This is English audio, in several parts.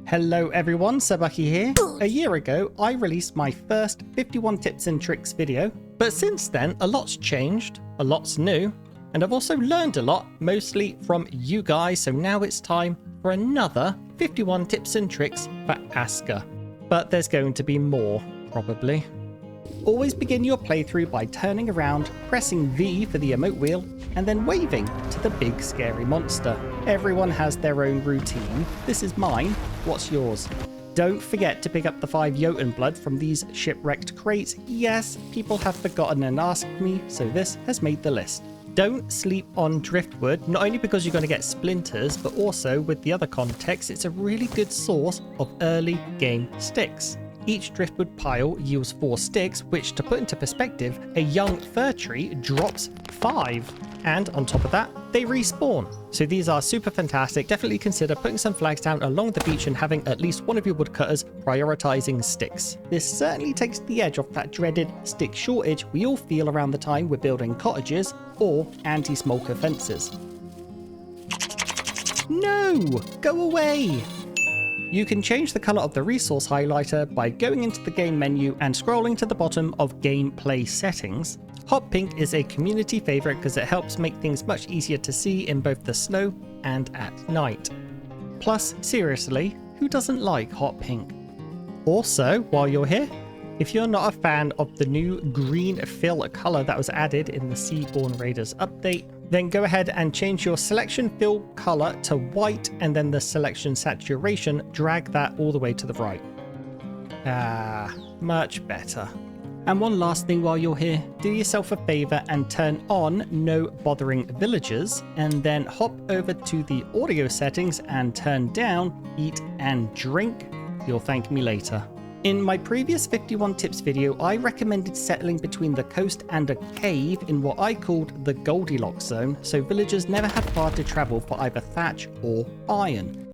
Hello everyone, Slambakur here. A year ago, I released my first 51 tips and tricks video, but since then, a lot's changed, a lot's new, and I've also learned a lot, mostly from you guys, so now it's time for another 51 tips and tricks for ASKA. But there's going to be more, probably. Always begin your playthrough by turning around, pressing V for the emote wheel, and then waving to the big scary monster. Everyone has their own routine. This is mine. What's yours? Don't forget to pick up the 5 Jotun blood from these shipwrecked crates. Yes, people have forgotten and asked me, so this has made the list. Don't sleep on Driftwood, not only because you're going to get splinters, but also with the other context, it's a really good source of early game sticks. Each driftwood pile yields 4 sticks, which, to put into perspective, a young fir tree drops 5. And on top of that, they respawn. So these are super fantastic. Definitely consider putting some flags down along the beach and having at least one of your woodcutters prioritizing sticks. This certainly takes the edge off that dreaded stick shortage we all feel around the time we're building cottages or anti-smolker fences. No! Go away! You can change the color of the resource highlighter by going into the game menu and scrolling to the bottom of gameplay settings. Hot pink is a community favorite because it helps make things much easier to see in both the snow and at night. Plus, seriously, who doesn't like hot pink? Also, while you're here, if you're not a fan of the new green fill color that was added in the Seaborn Raiders update, then go ahead and change your selection fill color to white, and then the selection saturation, drag that all the way to the right. Much better. And one last thing while you're here, do yourself a favor and turn on no bothering villagers, and then hop over to the audio settings and turn down eat and drink. You'll thank me later. In my previous 51 tips video, I recommended settling between the coast and a cave in what I called the Goldilocks zone, so villagers never had far to travel for either thatch or iron.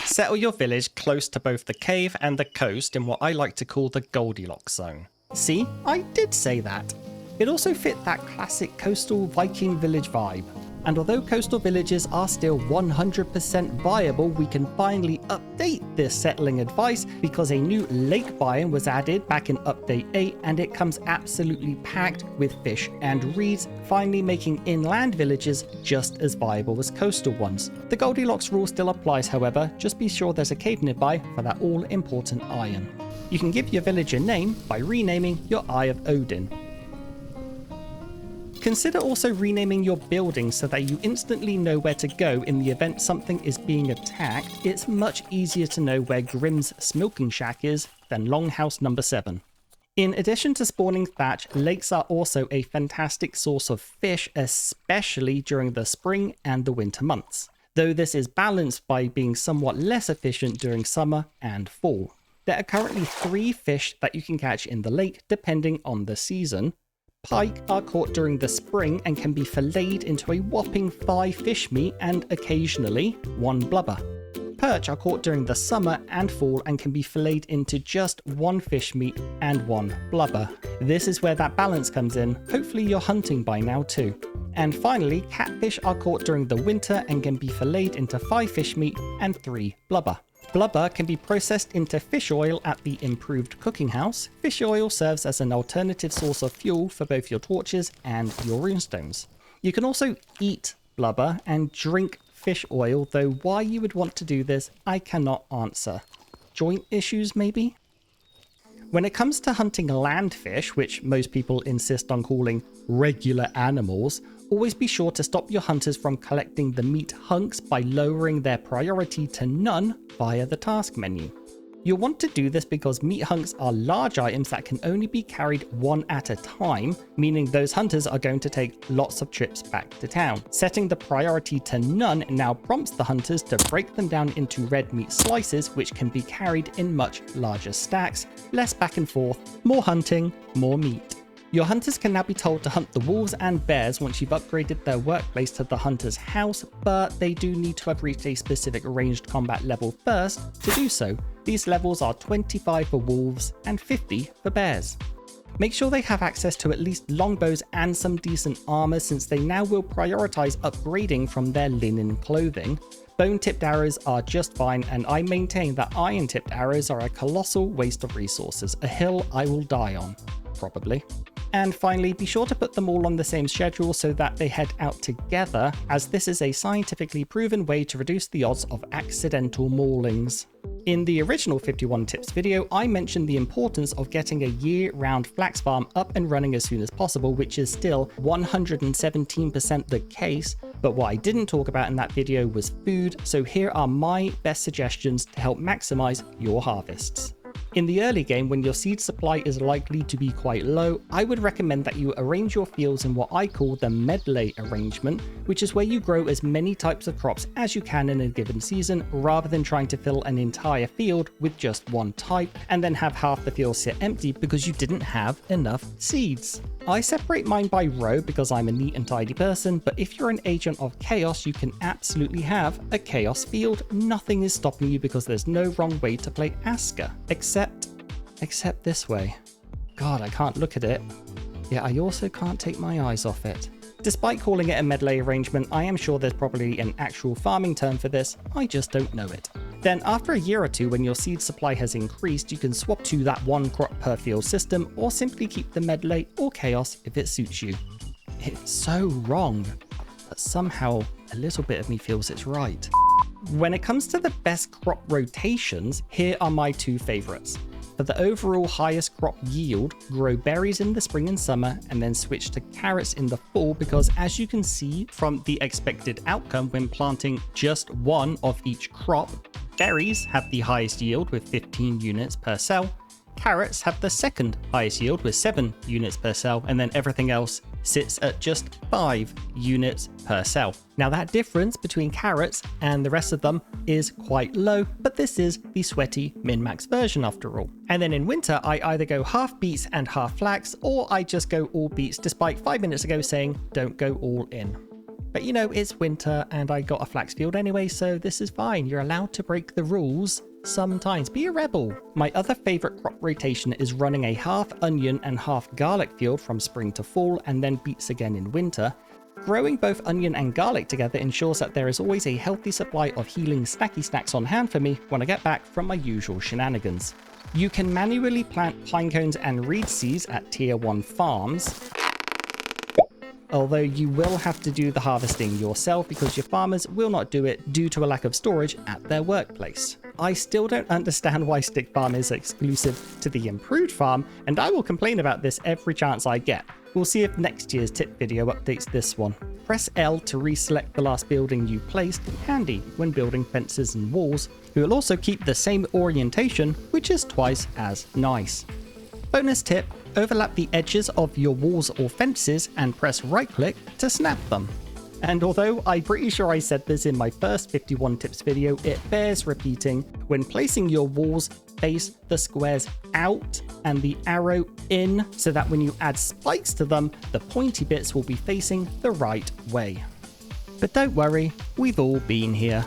Settle your village close to both the cave and the coast in what I like to call the Goldilocks zone. See, I did say that. It also fit that classic coastal Viking village vibe. And although coastal villages are still 100% viable, we can finally update this settling advice because a new lake biome was added back in update 8, and it comes absolutely packed with fish and reeds, finally making inland villages just as viable as coastal ones. The Goldilocks rule still applies, however, just be sure there's a cave nearby for that all-important iron. You can give your village a name by renaming your Eye of Odin. Consider also renaming your buildings so that you instantly know where to go in the event something is being attacked. It's much easier to know where Grimm's Smilking Shack is than Longhouse number 7. In addition to spawning thatch, lakes are also a fantastic source of fish, especially during the spring and the winter months, though this is balanced by being somewhat less efficient during summer and fall. There are currently 3 fish that you can catch in the lake depending on the season. Pike are caught during the spring and can be filleted into a whopping 5 fish meat and occasionally 1 blubber. Perch are caught during the summer and fall and can be filleted into just 1 fish meat and 1 blubber. This is where that balance comes in. Hopefully you're hunting by now too. And finally, catfish are caught during the winter and can be filleted into 5 fish meat and 3 blubber. Blubber can be processed into fish oil at the improved cooking house. Fish oil serves as an alternative source of fuel for both your torches and your runestones. You can also eat blubber and drink fish oil, though why you would want to do this, I cannot answer. Joint issues, maybe? When it comes to hunting land fish, which most people insist on calling regular animals, always be sure to stop your hunters from collecting the meat hunks by lowering their priority to none via the task menu. You'll want to do this because meat hunks are large items that can only be carried 1 at a time, meaning those hunters are going to take lots of trips back to town. Setting the priority to none now prompts the hunters to break them down into red meat slices, which can be carried in much larger stacks, less back and forth, more hunting, more meat. Your hunters can now be told to hunt the wolves and bears once you've upgraded their workplace to the hunter's house, but they do need to have reached a specific ranged combat level first to do so. These levels are 25 for wolves and 50 for bears. Make sure they have access to at least longbows and some decent armor, since they now will prioritize upgrading from their linen clothing. Bone-tipped arrows are just fine, and I maintain that iron-tipped arrows are a colossal waste of resources, a hill I will die on, probably. And finally, be sure to put them all on the same schedule so that they head out together, as this is a scientifically proven way to reduce the odds of accidental maulings. In the original 51 tips video, I mentioned the importance of getting a year-round flax farm up and running as soon as possible, which is still 117% the case, but what I didn't talk about in that video was food, so here are my best suggestions to help maximize your harvests. In the early game, when your seed supply is likely to be quite low, I would recommend that you arrange your fields in what I call the medley arrangement, which is where you grow as many types of crops as you can in a given season, rather than trying to fill an entire field with just one type, and then have half the field sit empty because you didn't have enough seeds. I separate mine by row because I'm a neat and tidy person, but if you're an agent of chaos, you can absolutely have a chaos field. Nothing is stopping you because there's no wrong way to play ASKA, except this way. God, I can't look at it. Yeah, I also can't take my eyes off it. Despite calling it a medley arrangement, I am sure there's probably an actual farming term for this, I just don't know it. Then after a year or two, when your seed supply has increased, you can swap to that one crop per field system, or simply keep the medley or chaos if it suits you. It's so wrong, but somehow a little bit of me feels it's right. When it comes to the best crop rotations, here are my two favorites. For the overall highest crop yield, grow berries in the spring and summer, and then switch to carrots in the fall, because as you can see from the expected outcome when planting just one of each crop, berries have the highest yield with 15 units per cell, carrots have the second highest yield with 7 units per cell, and then everything else sits at just 5 units per cell. Now that difference between carrots and the rest of them is quite low, but this is the sweaty min-max version after all. And then in winter, I either go half beets and half flax, or I just go all beets, despite 5 minutes ago saying don't go all in. But you know, it's winter and I got a flax field anyway, so this is fine. You're allowed to break the rules sometimes. Be a rebel. My other favorite crop rotation is running a half onion and half garlic field from spring to fall, and then beets again in winter. Growing both onion and garlic together ensures that there is always a healthy supply of healing snacky snacks on hand for me when I get back from my usual shenanigans. You can manually plant pine cones and reed seeds at tier 1 farms, although you will have to do the harvesting yourself because your farmers will not do it due to a lack of storage at their workplace. I still don't understand why stick farm is exclusive to the improved farm, and I will complain about this every chance I get. We'll see if next year's tip video updates this one. Press L to reselect the last building you placed, handy when building fences and walls. We will also keep the same orientation, which is twice as nice. Bonus tip: overlap the edges of your walls or fences and press right click to snap them. And although I'm pretty sure I said this in my first 51 tips video, it bears repeating. When placing your walls, face the squares out and the arrow in, so that when you add spikes to them, the pointy bits will be facing the right way. But don't worry, we've all been here.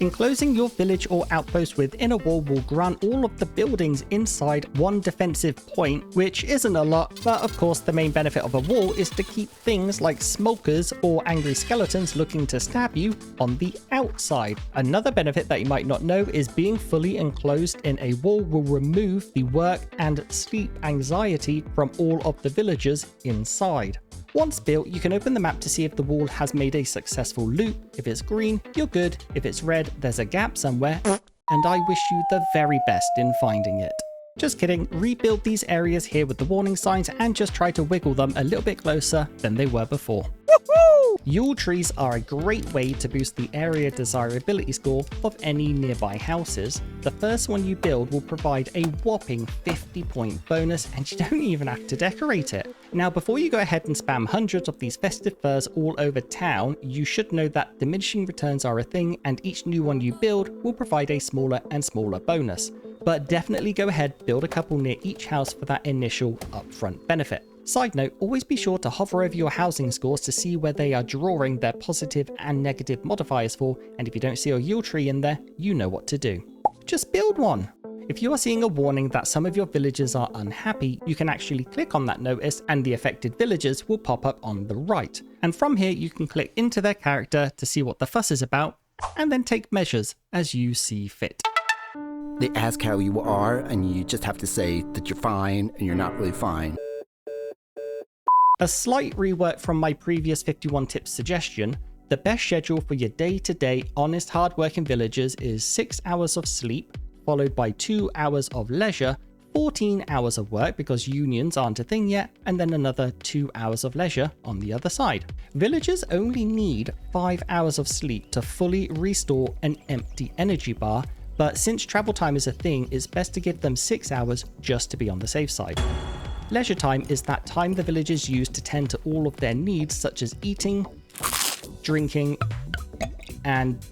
Enclosing your village or outpost within a wall will grant all of the buildings inside one defensive point, which isn't a lot, but of course the main benefit of a wall is to keep things like smokers or angry skeletons looking to stab you on the outside. Another benefit that you might not know is being fully enclosed in a wall will remove the work and sleep anxiety from all of the villagers inside. Once built, you can open the map to see if the wall has made a successful loop. If it's green, you're good. If it's red, there's a gap somewhere, and I wish you the very best in finding it. Just kidding, rebuild these areas here with the warning signs and just try to wiggle them a little bit closer than they were before. Woohoo! Yule trees are a great way to boost the area desirability score of any nearby houses. The first one you build will provide a whopping 50-point bonus, and you don't even have to decorate it. Now, before you go ahead and spam hundreds of these festive firs all over town, you should know that diminishing returns are a thing, and each new one you build will provide a smaller and smaller bonus. But definitely go ahead, build a couple near each house for that initial upfront benefit. Side note, always be sure to hover over your housing scores to see where they are drawing their positive and negative modifiers for, and if you don't see a Yule tree in there, you know what to do. Just build one. If you are seeing a warning that some of your villagers are unhappy, you can actually click on that notice and the affected villagers will pop up on the right. And from here you can click into their character to see what the fuss is about, and then take measures as you see fit. They ask how you are, and you just have to say that you're fine and you're not really fine. A slight rework from my previous 51 tips suggestion, the best schedule for your day-to-day honest hard-working villagers is 6 hours of sleep, followed by 2 hours of leisure, 14 hours of work because unions aren't a thing yet, and then another 2 hours of leisure on the other side. Villagers only need 5 hours of sleep to fully restore an empty energy bar, but since travel time is a thing, it's best to give them 6 hours just to be on the safe side. Leisure time is that time the villagers use to tend to all of their needs such as eating, drinking, and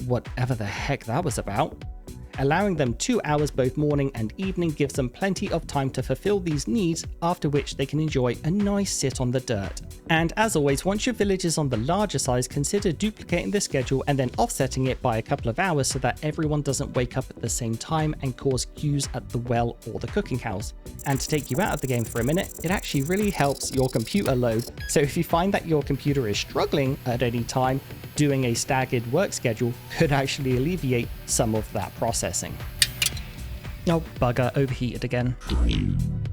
whatever the heck that was about. Allowing them 2 hours both morning and evening gives them plenty of time to fulfill these needs, after which they can enjoy a nice sit on the dirt. And as always, once your village is on the larger size, consider duplicating the schedule and then offsetting it by a couple of hours so that everyone doesn't wake up at the same time and cause queues at the well or the cooking house. And to take you out of the game for a minute, it actually really helps your computer load. So if you find that your computer is struggling at any time, doing a staggered work schedule could actually alleviate some of that processing. Oh, bugger, overheated again.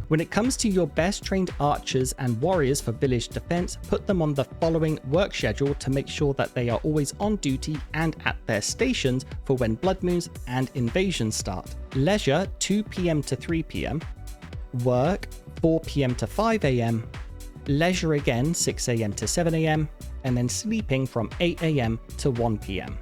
When it comes to your best trained archers and warriors for village defense, put them on the following work schedule to make sure that they are always on duty and at their stations for when bloodmoons and invasions start. Leisure 2 PM to 3 PM, work 4 PM to 5 AM, leisure again 6 AM to 7 AM, and then sleeping from 8 AM to 1 PM.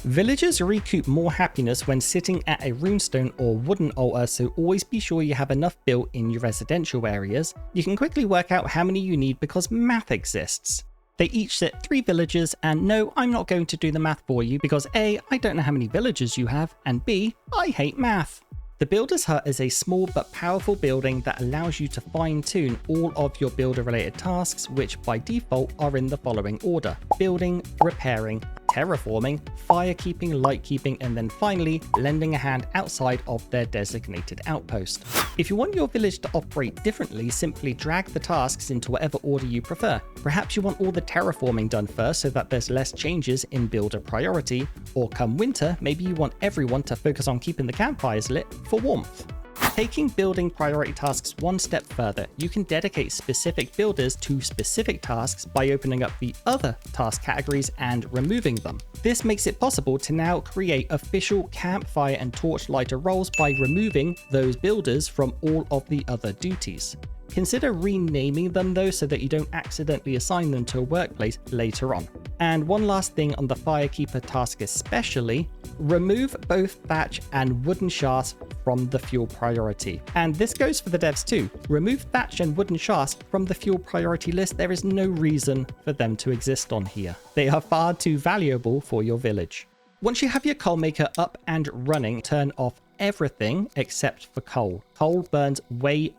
Villagers recoup more happiness when sitting at a runestone or wooden altar, so always be sure you have enough built in your residential areas. You can quickly work out how many you need because math exists. They each sit 3 villagers, and no, I'm not going to do the math for you because A, I don't know how many villagers you have, and B, I hate math. The Builder's Hut is a small but powerful building that allows you to fine-tune all of your builder-related tasks, which by default are in the following order: building, repairing, terraforming, firekeeping, lightkeeping, and then finally lending a hand outside of their designated outpost. If you want your village to operate differently, simply drag the tasks into whatever order you prefer. Perhaps you want all the terraforming done first so that there's less changes in builder priority, or come winter, maybe you want everyone to focus on keeping the campfires lit for warmth. Taking building priority tasks one step further, you can dedicate specific builders to specific tasks by opening up the other task categories and removing them. This makes it possible to now create official campfire and torchlighter roles by removing those builders from all of the other duties. Consider renaming them though so that you don't accidentally assign them to a workplace later on. And one last thing on the firekeeper task especially, remove both thatch and wooden shafts from the fuel priority. And this goes for the devs too. Remove thatch and wooden shafts from the fuel priority list. There is no reason for them to exist on here. They are far too valuable for your village. Once you have your coal maker up and running, turn off everything except for coal. Coal burns way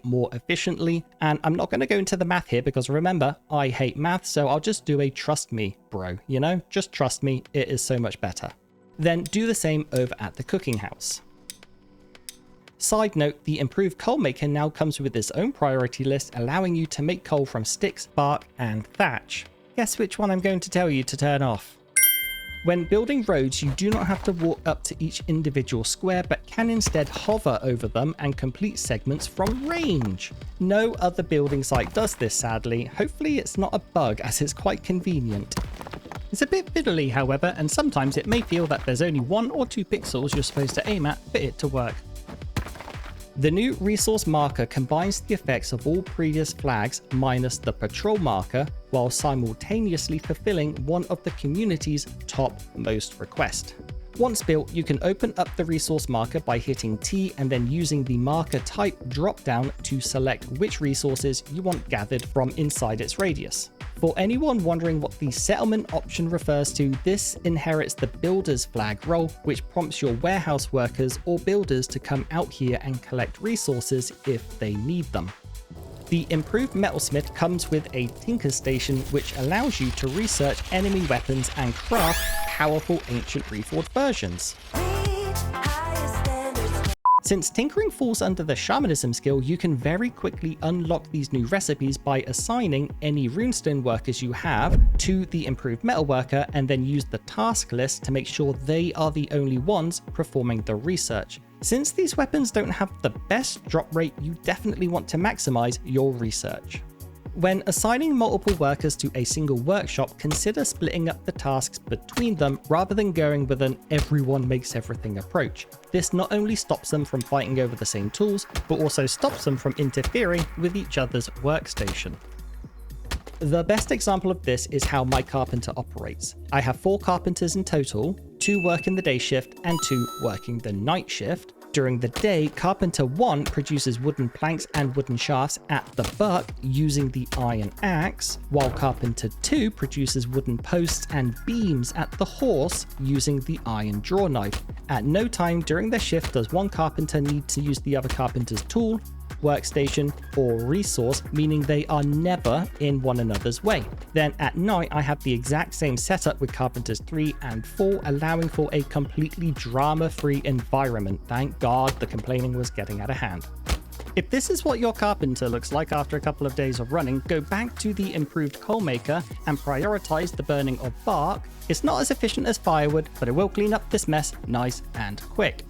more efficiently, and I'm not going to go into the math here because remember, I hate math, so I'll just do a trust me, bro. You know, just trust me, it is so much better. Then do the same over at the cooking house. Side note, the improved coal maker now comes with its own priority list, allowing you to make coal from sticks, bark, and thatch. Guess which one I'm going to tell you to turn off? When building roads, you do not have to walk up to each individual square, but can instead hover over them and complete segments from range. No other building site does this, sadly. Hopefully it's not a bug, as it's quite convenient. It's a bit fiddly, however, and sometimes it may feel that there's only 1 or 2 pixels you're supposed to aim at for it to work. The new resource marker combines the effects of all previous flags minus the patrol marker, while simultaneously fulfilling one of the community's top most requests. Once built, you can open up the resource marker by hitting T and then using the marker type drop-down to select which resources you want gathered from inside its radius. For anyone wondering what the settlement option refers to, this inherits the builder's flag role, which prompts your warehouse workers or builders to come out here and collect resources if they need them. The improved metalsmith comes with a tinker station, which allows you to research enemy weapons and craft powerful ancient reforged versions. Since tinkering falls under the shamanism skill, you can very quickly unlock these new recipes by assigning any runestone workers you have to the improved metal worker and then use the task list to make sure they are the only ones performing the research. Since these weapons don't have the best drop rate, you definitely want to maximize your research. When assigning multiple workers to a single workshop, consider splitting up the tasks between them rather than going with an everyone makes everything approach. This not only stops them from fighting over the same tools, but also stops them from interfering with each other's workstation. The best example of this is how my carpenter operates. I have 4 carpenters in total, 2 work in the day shift and 2 working the night shift. During the day, Carpenter 1 produces wooden planks and wooden shafts at the buck using the iron axe, while Carpenter 2 produces wooden posts and beams at the horse using the iron draw knife. At no time during their shift does one carpenter need to use the other carpenter's tool, workstation, or resource, meaning they are never in one another's way. Then at night, I have the exact same setup with Carpenters 3 and 4, allowing for a completely drama-free environment. Thank God the complaining was getting out of hand. If this is what your carpenter looks like after a couple of days of running, go back to the improved coal maker and prioritize the burning of bark. It's not as efficient as firewood, but it will clean up this mess nice and quick.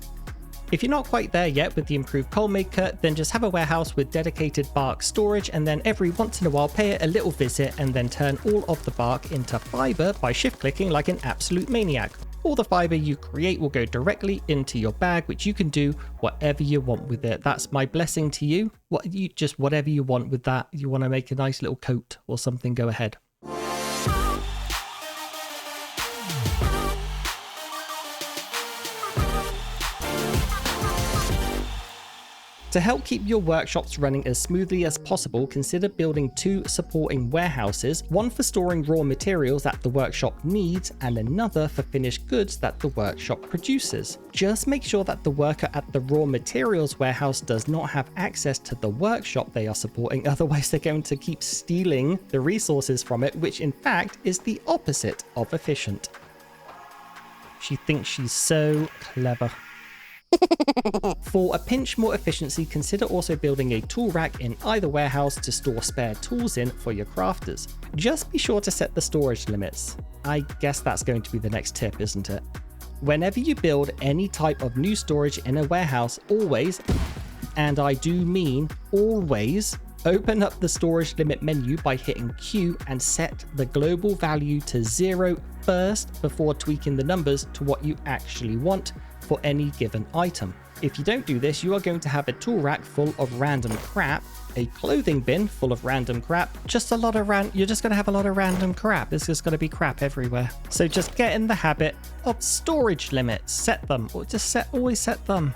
If you're not quite there yet with the improved coal maker, then just have a warehouse with dedicated bark storage, and then every once in a while pay it a little visit and then turn all of the bark into fiber by shift clicking like an absolute maniac. All the fiber you create will go directly into your bag, which you can do whatever you want with it. That's my blessing to you. Whatever you want with that. You want to make a nice little coat or something, go ahead. To help keep your workshops running as smoothly as possible, consider building 2 supporting warehouses, one for storing raw materials that the workshop needs and another for finished goods that the workshop produces. Just make sure that the worker at the raw materials warehouse does not have access to the workshop they are supporting, otherwise they're going to keep stealing the resources from it, which in fact is the opposite of efficient. She thinks she's so clever. For a pinch more efficiency, consider also building a tool rack in either warehouse to store spare tools in for your crafters. Just be sure to set the storage limits. I guess that's going to be the next tip, isn't it? Whenever you build any type of new storage in a warehouse, always, and I do mean always, open up the storage limit menu by hitting Q and set the global value to 0 first before tweaking the numbers to what you actually want for any given item. If you don't do this, you are going to have a tool rack full of random crap, a clothing bin full of random crap, you're just going to have a lot of random crap. It's just going to be crap everywhere. So just get in the habit of storage limits, set them, or always set them.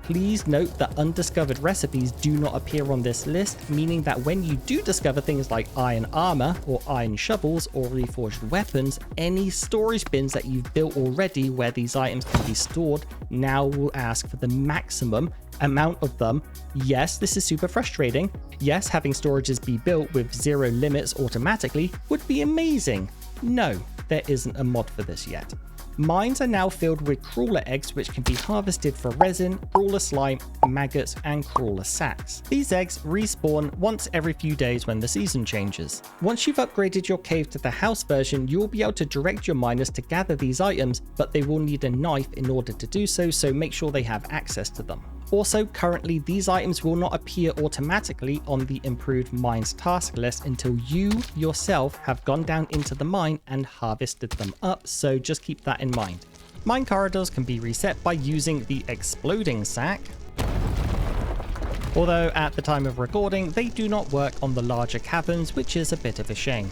Please note that undiscovered recipes do not appear on this list, meaning that when you do discover things like iron armor or iron shovels or reforged weapons, any storage bins that you've built already where these items can be stored now will ask for the maximum amount of them. Yes, this is super frustrating. Yes, having storages be built with 0 limits automatically would be amazing. No, there isn't a mod for this yet. Mines are now filled with crawler eggs, which can be harvested for resin, crawler slime, maggots, and crawler sacks. These eggs respawn once every few days when the season changes. Once you've upgraded your cave to the house version, you'll be able to direct your miners to gather these items, but they will need a knife in order to do so, so make sure they have access to them. Also, currently these items will not appear automatically on the improved mines task list until you yourself have gone down into the mine and harvested them up, so just keep that in mind. Mine corridors can be reset by using the exploding sack, although at the time of recording they do not work on the larger caverns, which is a bit of a shame.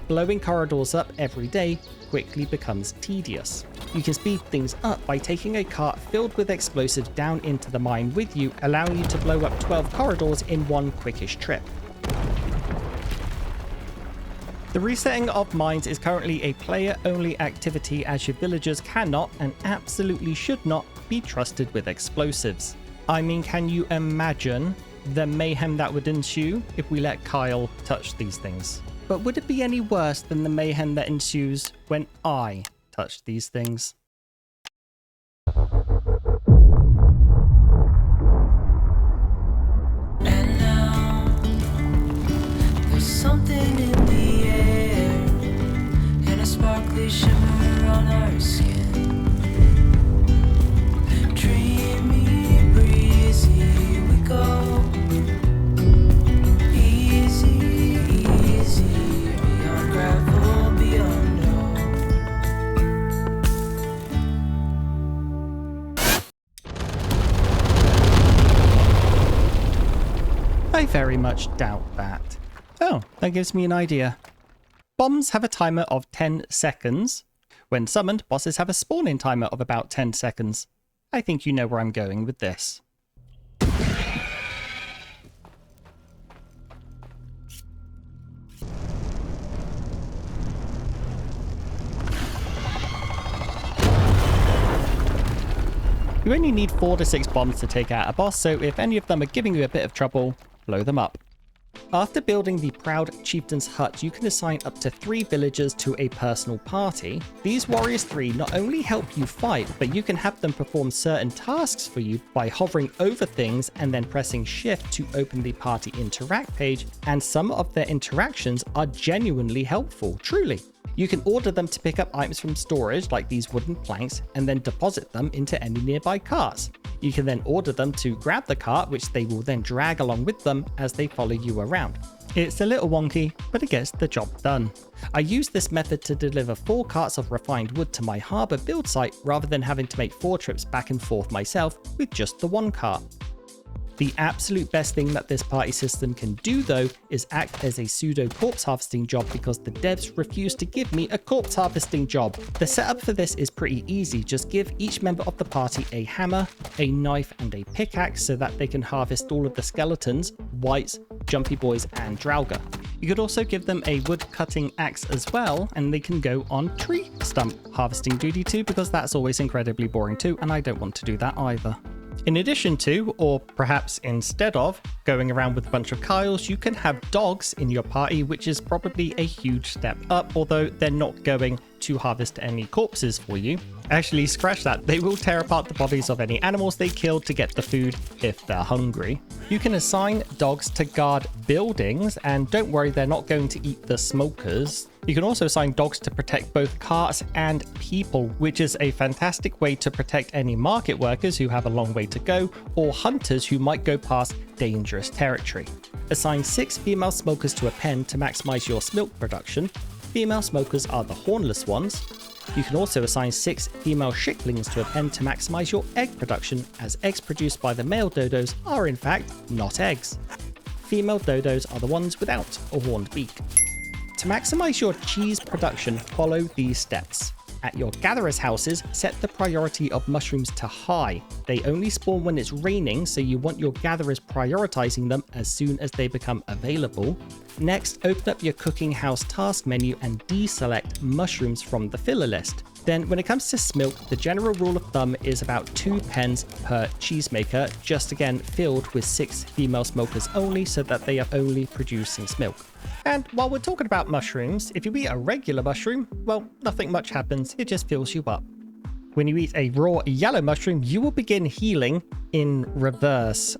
Blowing corridors up every day quickly becomes tedious. You can speed things up by taking a cart filled with explosives down into the mine with you, allowing you to blow up 12 corridors in one quickish trip. The resetting of mines is currently a player-only activity, as your villagers cannot and absolutely should not be trusted with explosives. I mean, can you imagine the mayhem that would ensue if we let Kyle touch these things? But would it be any worse than the mayhem that ensues when I touch these things? something in the air, and a sparkly shimmer on our skin. Dreamy, breezy, we go. Easy, easy, beyond gravel, beyond all. I very much doubt that. Oh, that gives me an idea. Bombs have a timer of 10 seconds. When summoned, bosses have a spawn-in timer of about 10 seconds. I think you know where I'm going with this. You only need 4 to 6 bombs to take out a boss, so if any of them are giving you a bit of trouble, blow them up. After building the Proud Chieftain's hut, you can assign up to 3 villagers to a personal party. These Warriors 3 not only help you fight, but you can have them perform certain tasks for you by hovering over things and then pressing shift to open the party interact page, and some of their interactions are genuinely helpful, truly. You can order them to pick up items from storage like these wooden planks and then deposit them into any nearby carts. You can then order them to grab the cart, which they will then drag along with them as they follow you around. It's a little wonky, but it gets the job done. I use this method to deliver 4 carts of refined wood to my harbour build site rather than having to make 4 trips back and forth myself with just the 1 cart. The absolute best thing that this party system can do though is act as a pseudo corpse harvesting job, because the devs refuse to give me a corpse harvesting job. The setup for this is pretty easy. Just give each member of the party a hammer, a knife and a pickaxe so that they can harvest all of the skeletons, wights, jumpy boys and draugr. You could also give them a wood cutting axe as well, and they can go on tree stump harvesting duty too, because that's always incredibly boring too, and I don't want to do that either. In addition to, or perhaps instead of, going around with a bunch of Kyles, you can have dogs in your party, which is probably a huge step up, although they're not going to harvest any corpses for you. Actually, scratch that, they will tear apart the bodies of any animals they killed to get the food if they're hungry. You can assign dogs to guard buildings, and don't worry, they're not going to eat the smokers. You can also assign dogs to protect both carts and people, which is a fantastic way to protect any market workers who have a long way to go, or hunters who might go past dangerous territory. Assign 6 female smokers to a pen to maximize your smilk production. Female smokers are the hornless ones. You can also assign 6 female shicklings to a pen to maximize your egg production, as eggs produced by the male dodos are in fact not eggs. Female dodos are the ones without a horned beak. To maximize your cheese production, follow these steps. At your gatherers' houses, set the priority of mushrooms to high. They only spawn when it's raining, so you want your gatherers prioritizing them as soon as they become available. Next, open up your cooking house task menu and deselect mushrooms from the filler list. Then when it comes to smilk, the general rule of thumb is about 2 pens per cheesemaker, just again filled with 6 female smokers only, so that they are only producing smilk. And while we're talking about mushrooms, if you eat a regular mushroom, well, nothing much happens, it just fills you up. When you eat a raw yellow mushroom, you will begin healing in reverse,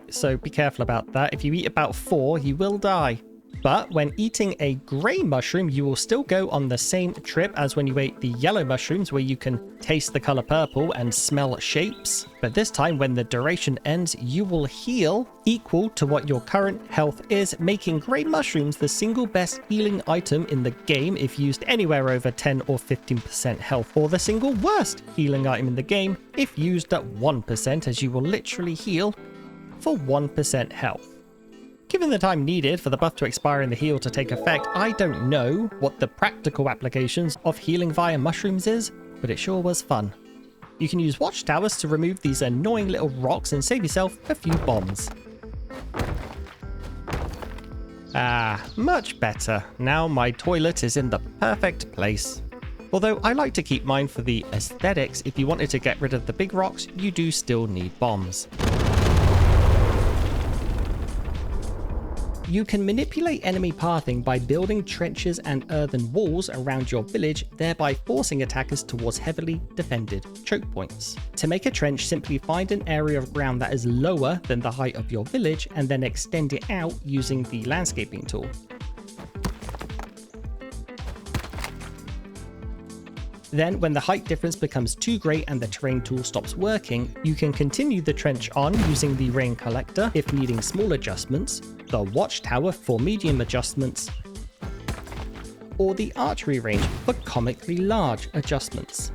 so be careful about that. If you eat about 4, you will die. But when eating a grey mushroom, you will still go on the same trip as when you ate the yellow mushrooms, where you can taste the colour purple and smell shapes. But this time, when the duration ends, you will heal equal to what your current health is, making grey mushrooms the single best healing item in the game if used anywhere over 10 or 15% health, or the single worst healing item in the game if used at 1%, as you will literally heal for 1% health. Given the time needed for the buff to expire and the heal to take effect, I don't know what the practical applications of healing via mushrooms is, but it sure was fun. You can use watchtowers to remove these annoying little rocks and save yourself a few bombs. Ah, much better. Now my toilet is in the perfect place. Although I like to keep mine for the aesthetics, if you wanted to get rid of the big rocks, you do still need bombs. You can manipulate enemy pathing by building trenches and earthen walls around your village, thereby forcing attackers towards heavily defended choke points. To make a trench, simply find an area of ground that is lower than the height of your village and then extend it out using the landscaping tool. Then when the height difference becomes too great and the terrain tool stops working, you can continue the trench on using the rain collector if needing small adjustments, the watchtower for medium adjustments, or the archery range for comically large adjustments.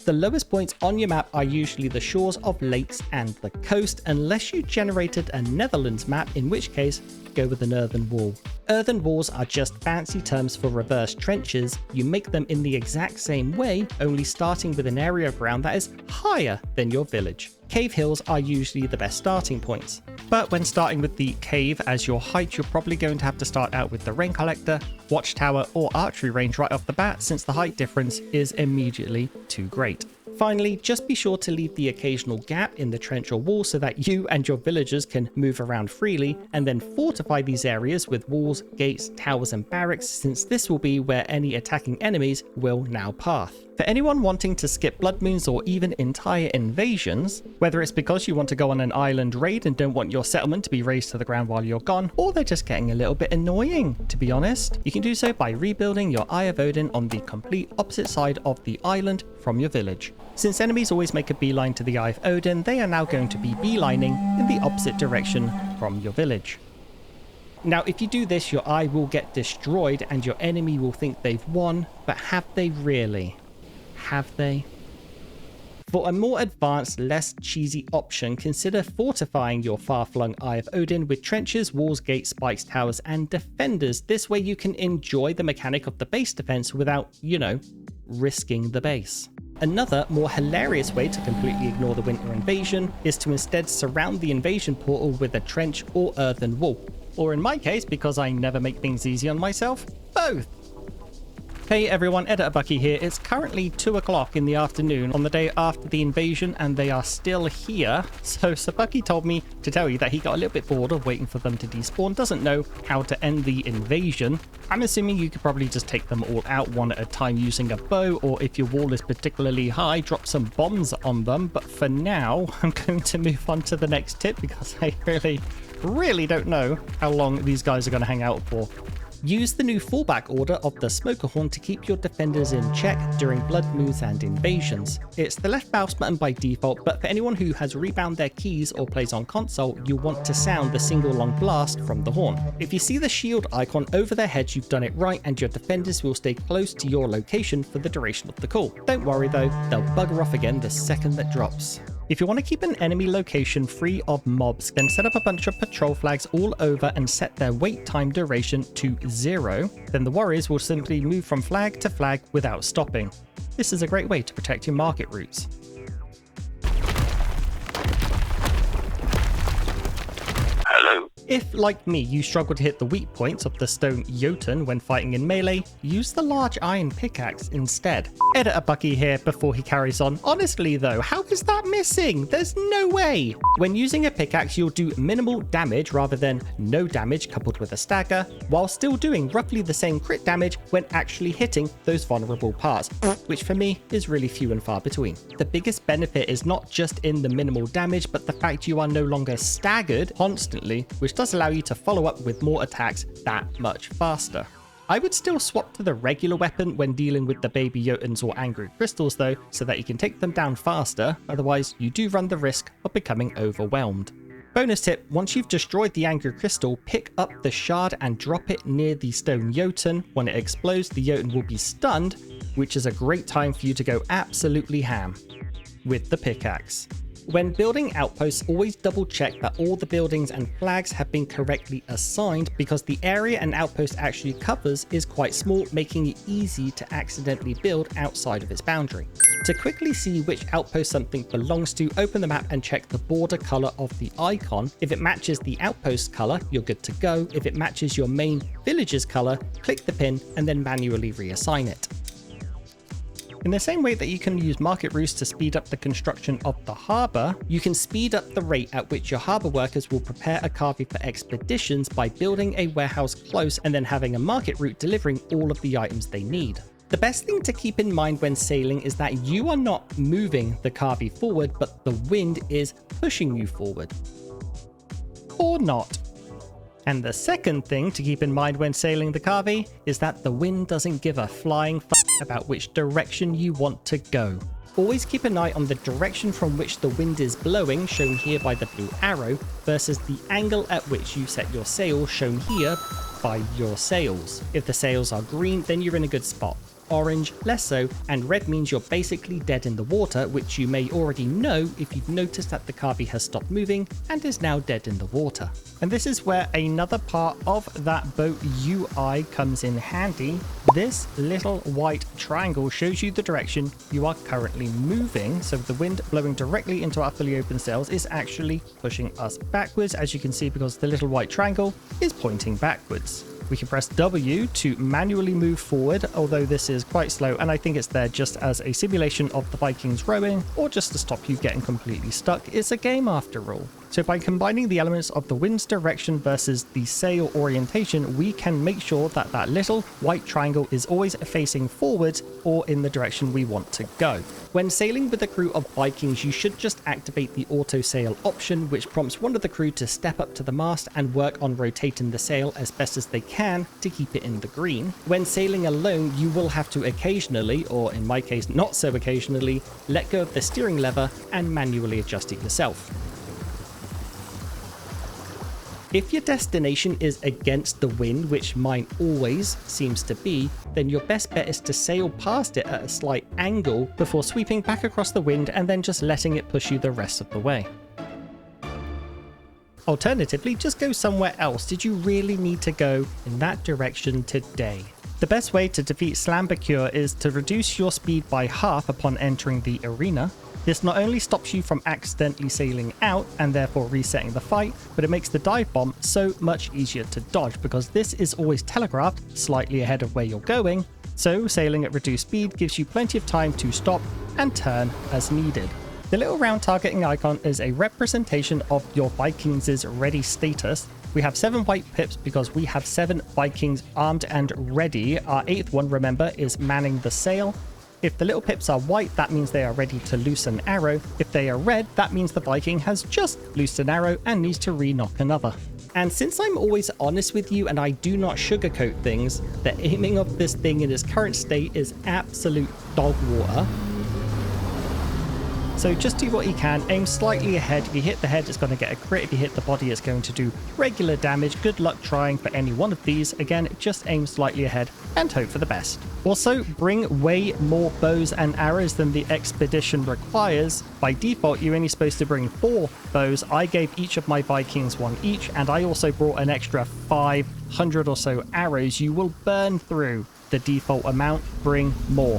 The lowest points on your map are usually the shores of lakes and the coast, unless you generated a Netherlands map, in which case go with an earthen wall. Earthen walls are just fancy terms for reverse trenches. You make them in the exact same way, only starting with an area of ground that is higher than your village. Cave hills are usually the best starting points. But when starting with the cave as your height, you're probably going to have to start out with the rain collector, watchtower, or archery range right off the bat, since the height difference is immediately too great. Finally, just be sure to leave the occasional gap in the trench or wall so that you and your villagers can move around freely, and then fortify these areas with walls, gates, towers, and barracks, since this will be where any attacking enemies will now path. For anyone wanting to skip blood moons or even entire invasions, whether it's because you want to go on an island raid and don't want your settlement to be razed to the ground while you're gone, or they're just getting a little bit annoying, to be honest, you can do so by rebuilding your Eye of Odin on the complete opposite side of the island from your village. Since enemies always make a beeline to the Eye of Odin, they are now going to be beelining in the opposite direction from your village. Now, if you do this, your eye will get destroyed and your enemy will think they've won, but have they really? Have they? For a more advanced, less cheesy option, consider fortifying your far-flung Eye of Odin with trenches, walls, gates, spikes, towers, and defenders. This way you can enjoy the mechanic of the base defense without, risking the base. Another, more hilarious way to completely ignore the winter invasion is to instead surround the invasion portal with a trench or earthen wall. Or in my case, because I never make things easy on myself, both. Hey everyone, Editor Bucky here. It's currently 2 o'clock in the afternoon on the day after the invasion, and they are still here. So Sir Bucky told me to tell you that he got a little bit bored of waiting for them to despawn, doesn't know how to end the invasion. I'm assuming you could probably just take them all out one at a time using a bow, or if your wall is particularly high, drop some bombs on them. But for now, I'm going to move on to the next tip because I really don't know how long these guys are going to hang out for. Use the new fallback order of the smoker horn to keep your defenders in check during blood moons and invasions. It's the left mouse button by default, but for anyone who has rebound their keys or plays on console, you'll want to sound the single long blast from the horn. If you see the shield icon over their heads, you've done it right, and your defenders will stay close to your location for the duration of the call. Don't worry though, they'll bugger off again the second that drops. If you want to keep an enemy location free of mobs, then set up a bunch of patrol flags all over and set their wait time duration to 0. Then the warriors will simply move from flag to flag without stopping. This is a great way to protect your market routes. If, like me, you struggle to hit the weak points of the Stone Jotun when fighting in melee, use the large iron pickaxe instead. Editor Bucky here before he carries on. Honestly though, how is that missing? There's no way! When using a pickaxe, you'll do minimal damage rather than no damage coupled with a stagger, while still doing roughly the same crit damage when actually hitting those vulnerable parts, which for me is really few and far between. The biggest benefit is not just in the minimal damage, but the fact you are no longer staggered constantly, which does allow you to follow up with more attacks that much faster. I would still swap to the regular weapon when dealing with the baby Jotuns or angry crystals though, so that you can take them down faster, otherwise you do run the risk of becoming overwhelmed. Bonus tip, once you've destroyed the angry crystal, pick up the shard and drop it near the Stone Jotun. When it explodes, the Jotun will be stunned, which is a great time for you to go absolutely ham with the pickaxe. When building outposts, always double check that all the buildings and flags have been correctly assigned, because the area an outpost actually covers is quite small, making it easy to accidentally build outside of its boundary. To quickly see which outpost something belongs to, open the map and check the border color of the icon. If it matches the outpost color, you're good to go. If it matches your main village's color, click the pin and then manually reassign it. In the same way that you can use market routes to speed up the construction of the harbour, you can speed up the rate at which your harbour workers will prepare a carving for expeditions by building a warehouse close and then having a market route delivering all of the items they need. The best thing to keep in mind when sailing is that you are not moving the carvy forward, but the wind is pushing you forward. Or not. And the second thing to keep in mind when sailing the Carvey is that the wind doesn't give a flying f about which direction you want to go. Always keep an eye on the direction from which the wind is blowing, shown here by the blue arrow, versus the angle at which you set your sail, shown here by your sails. If the sails are green, then you're in a good spot. Orange, less so, and red means you're basically dead in the water, which you may already know if you've noticed that the Carvey has stopped moving and is now dead in the water. And this is where another part of that boat UI comes in handy. This little white triangle shows you the direction you are currently moving, so the wind blowing directly into our fully open sails is actually pushing us backwards, as you can see, because the little white triangle is pointing backwards. We can press W to manually move forward, although this is quite slow, and I think it's there just as a simulation of the Vikings rowing, or just to stop you getting completely stuck. It's a game after all. So by combining the elements of the wind's direction versus the sail orientation, we can make sure that that little white triangle is always facing forward or in the direction we want to go. When sailing with a crew of Vikings, you should just activate the auto sail option, which prompts one of the crew to step up to the mast and work on rotating the sail as best as they can to keep it in the green. When sailing alone, you will have to occasionally, or in my case not so occasionally, let go of the steering lever and manually adjust it yourself. If your destination is against the wind, which mine always seems to be, then your best bet is to sail past it at a slight angle before sweeping back across the wind and then just letting it push you the rest of the way. Alternatively, just go somewhere else. Did you really need to go in that direction today? The best way to defeat Slambakur is to reduce your speed by half upon entering the arena. This not only stops you from accidentally sailing out and therefore resetting the fight, but it makes the dive bomb so much easier to dodge because this is always telegraphed slightly ahead of where you're going, so sailing at reduced speed gives you plenty of time to stop and turn as needed. The little round targeting icon is a representation of your Vikings' ready status. We have 7 white pips because we have 7 Vikings armed and ready. Our 8th one, remember, is manning the sail. If the little pips are white, that means they are ready to loose an arrow. If they are red, that means the Viking has just loosed an arrow and needs to re-knock another. And since I'm always honest with you and I do not sugarcoat things, the aiming of this thing in its current state is absolute dog water. So just do what you can, aim slightly ahead. If you hit the head, it's going to get a crit. If you hit the body, it's going to do regular damage. Good luck trying for any one of these. Again, just aim slightly ahead and hope for the best. Also, bring way more bows and arrows than the expedition requires. By default, you're only supposed to bring 4 bows. I gave each of my Vikings 1 each, and I also brought an extra 500 or so arrows. You will burn through the default amount. Bring more.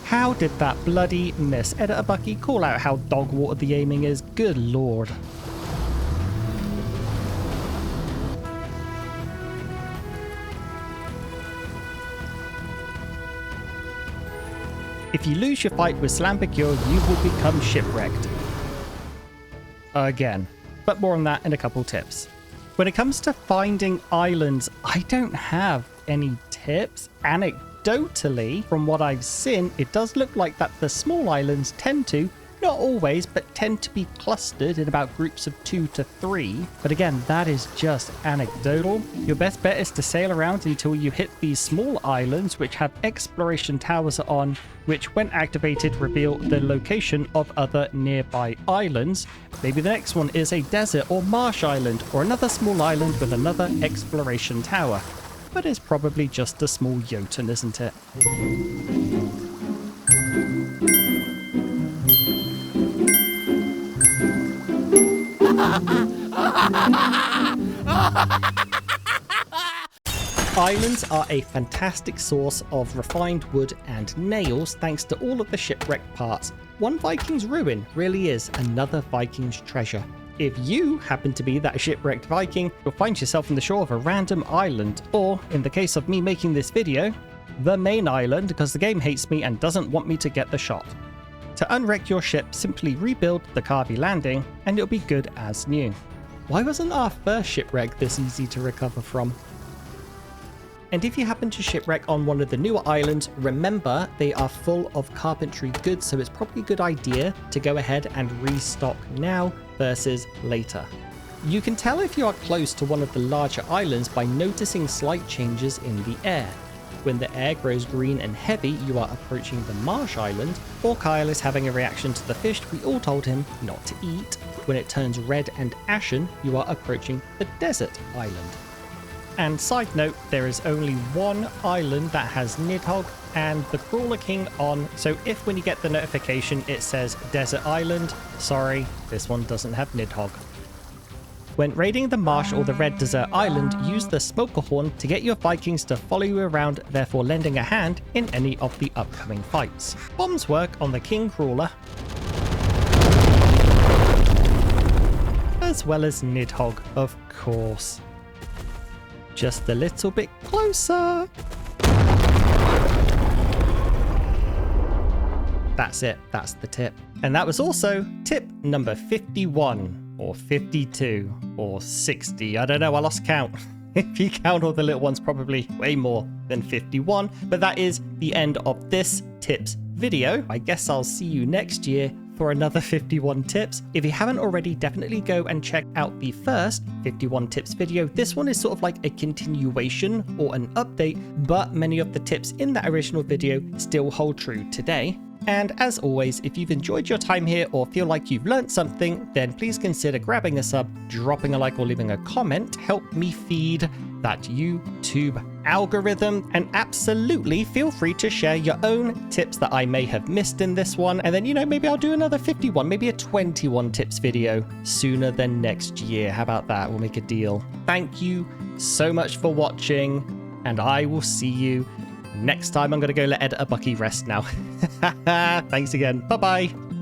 How did that bloody miss? Editor Bucky, call out how dog water the aiming is. Good lord. If you lose your fight with Slambakur, you will become shipwrecked. Again. But more on that in a couple tips. When it comes to finding islands, I don't have any tips. Anecdotally, from what I've seen, it does look like that the small islands tend to, not always, but tend to be clustered in about groups of 2 to 3. But again, that is just anecdotal. Your best bet is to sail around until you hit these small islands, which have exploration towers on, which when activated reveal the location of other nearby islands. Maybe the next one is a desert or marsh island, or another small island with another exploration tower. But it's probably just a small Jotun, isn't it? Islands are a fantastic source of refined wood and nails thanks to all of the shipwrecked parts. One Viking's ruin really is another Viking's treasure. If you happen to be that shipwrecked Viking, you'll find yourself on the shore of a random island, or, in the case of me making this video, the main island because the game hates me and doesn't want me to get the shot. To unwreck your ship, simply rebuild the Carvey landing and it'll be good as new. Why wasn't our first shipwreck this easy to recover from? And if you happen to shipwreck on one of the newer islands, remember they are full of carpentry goods, so it's probably a good idea to go ahead and restock now. versus later. You can tell if you are close to one of the larger islands by noticing slight changes in the air. When the air grows green and heavy, you are approaching the marsh island, or Kyle is having a reaction to the fish we all told him not to eat. When it turns red and ashen, you are approaching the desert island. And side note, there is only one island that has Nidhogg and the Crawler King on, so if when you get the notification it says Desert Island, sorry, this one doesn't have Nidhogg. When raiding the marsh or the red desert island, use the smoker horn to get your Vikings to follow you around, therefore lending a hand in any of the upcoming fights. Bombs work on the King Crawler, as well as Nidhogg, of course. Just a little bit closer. That's it, that's the tip. And that was also tip number 51. Or 52, or 60, I don't know, I lost count. If you count all the little ones, probably way more than 51. But that is the end of this tips video. I guess I'll see you next year for another 51 tips. If you haven't already, definitely go and check out the first 51 tips video. This one is sort of like a continuation or an update, but many of the tips in that original video still hold true today. And as always, if you've enjoyed your time here or feel like you've learned something, then please consider grabbing a sub, dropping a like or leaving a comment. Help me feed that YouTube algorithm, and absolutely feel free to share your own tips that I may have missed in this one. And then, you know, maybe I'll do another 51, maybe a 21 tips video sooner than next year. How about that? We'll make a deal. Thank you so much for watching, and I will see you next time. I'm going to go let Editor Bucky rest now. Thanks again. Bye-bye.